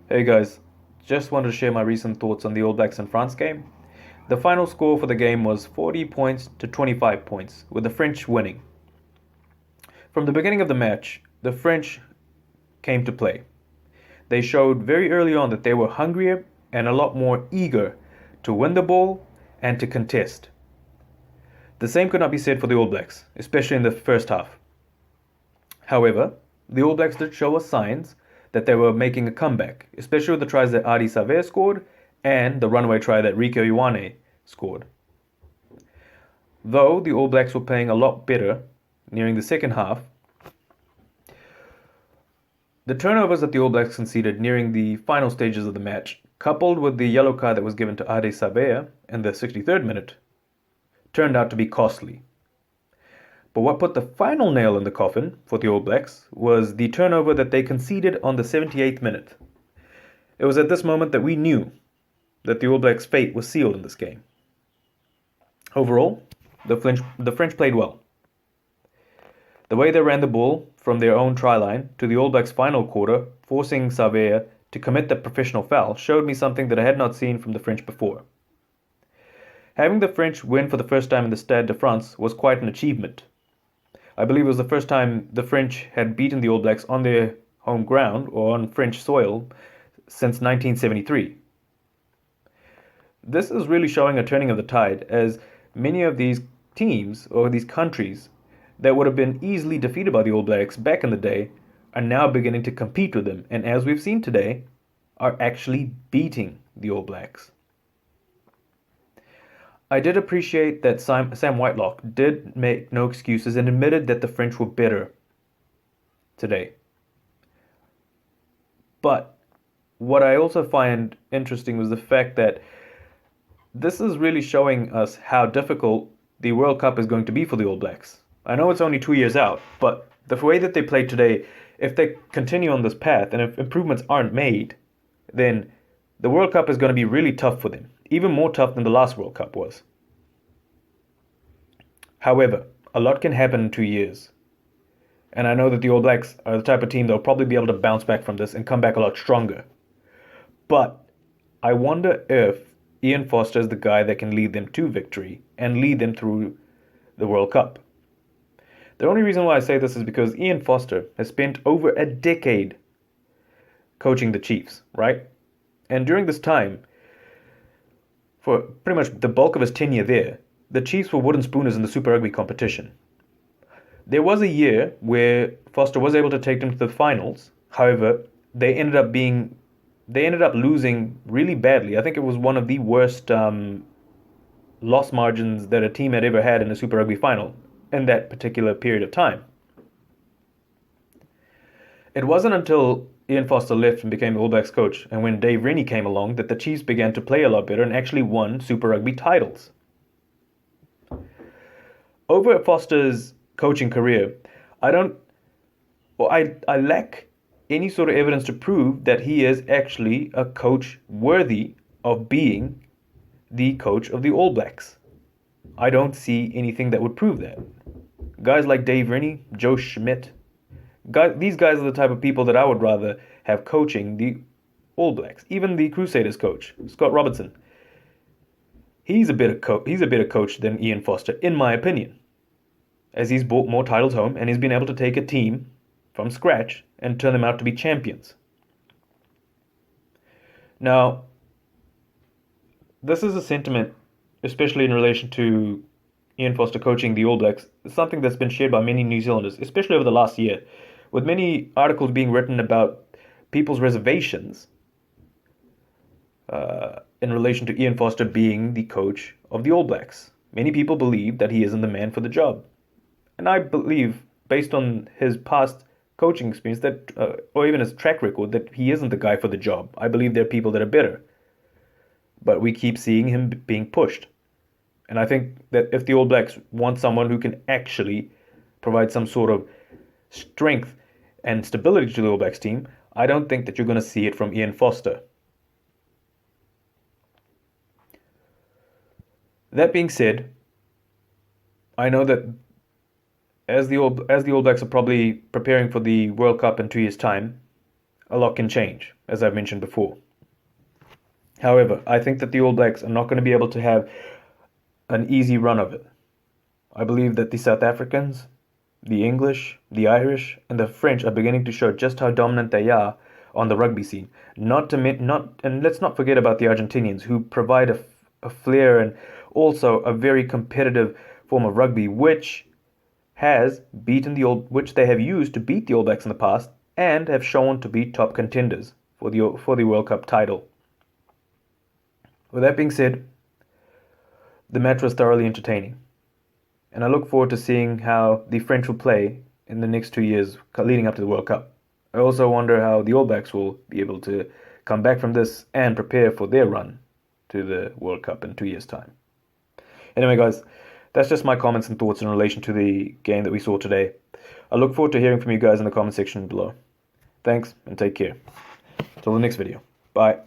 Hey guys, just wanted to share my recent thoughts on the All Blacks and France game. The final score for the game was 40 points to 25 points, with the French winning. From the beginning of the match, the French came to play. They showed very early on that they were hungrier and a lot more eager to win the ball and to contest. The same could not be said for the All Blacks, especially in the first half. However, the All Blacks did show us signs that they were making a comeback, especially with the tries that Adi Savea scored and the runaway try that Rico Ioane scored. Though the All Blacks were playing a lot better nearing the second half, the turnovers that the All Blacks conceded nearing the final stages of the match, coupled with the yellow card that was given to Adi Savea in the 63rd minute, turned out to be costly. But what put the final nail in the coffin for the All Blacks was the turnover that they conceded on the 78th minute. It was at this moment that we knew that the All Blacks' fate was sealed in this game. Overall, the French played well. The way they ran the ball from their own try line to the All Blacks' final quarter, forcing Savea to commit the professional foul, showed me something that I had not seen from the French before. Having the French win for the first time in the Stade de France was quite an achievement. I believe it was the first time the French had beaten the All Blacks on their home ground or on French soil since 1973. This is really showing a turning of the tide, as many of these teams or these countries that would have been easily defeated by the All Blacks back in the day are now beginning to compete with them, and as we've seen today, are actually beating the All Blacks. I did appreciate that Sam Whitelock did make no excuses and admitted that the French were better today. But what I also find interesting was the fact that this is really showing us how difficult the World Cup is going to be for the All Blacks. I know it's only 2 years out, but the way that they played today, if they continue on this path and if improvements aren't made, then the World Cup is going to be really tough for them, even more tough than the last World Cup was. However, a lot can happen in 2 years. And I know that the All Blacks are the type of team that will probably be able to bounce back from this and come back a lot stronger. But I wonder if Ian Foster is the guy that can lead them to victory and lead them through the World Cup. The only reason why I say this is because Ian Foster has spent over a decade coaching the Chiefs, right? And during this time, for pretty much the bulk of his tenure there, the Chiefs were wooden spooners in the Super Rugby competition. There was a year where Foster was able to take them to the finals. However, they ended up losing really badly. I think it was one of the worst loss margins that a team had ever had in a Super Rugby final in that particular period of time. It wasn't until Ian Foster left and became the All Blacks coach, and when Dave Rennie came along, that the Chiefs began to play a lot better and actually won Super Rugby titles. Over Foster's coaching career, I don't, or I lack any sort of evidence to prove that he is actually a coach worthy of being the coach of the All Blacks. I don't see anything that would prove that. Guys like Dave Rennie, Joe Schmidt, these guys are the type of people that I would rather have coaching the All Blacks. Even the Crusaders coach, Scott Robertson. He's a better coach than Ian Foster, in my opinion, as he's brought more titles home and he's been able to take a team from scratch and turn them out to be champions. Now, this is a sentiment, especially in relation to Ian Foster coaching the All Blacks, something that's been shared by many New Zealanders, especially over the last year, with many articles being written about people's reservations in relation to Ian Foster being the coach of the All Blacks. Many people believe that he isn't the man for the job. And I believe, based on his past coaching experience, that, or even his track record, that he isn't the guy for the job. I believe there are people that are better. But we keep seeing him being pushed. And I think that if the All Blacks want someone who can actually provide some sort of strength and stability to the All Blacks team, I don't think that you're going to see it from Ian Foster. That being said, I know that as the All Blacks are probably preparing for the World Cup in 2 years' time, a lot can change, as I've mentioned before. However, I think that the All Blacks are not going to be able to have an easy run of it. I believe that the South Africans, the English, the Irish, and the French are beginning to show just how dominant they are on the rugby scene. And let's not forget about the Argentinians, who provide a flair and also a very competitive form of rugby, which which they have used to beat the All Blacks in the past, and have shown to be top contenders for the World Cup title. With that being said, the match was thoroughly entertaining, and I look forward to seeing how the French will play in the next 2 years leading up to the World Cup. I also wonder how the All Blacks will be able to come back from this and prepare for their run to the World Cup in 2 years' time. Anyway, guys, that's just my comments and thoughts in relation to the game that we saw today. I look forward to hearing from you guys in the comment section below. Thanks, and take care. Till the next video. Bye.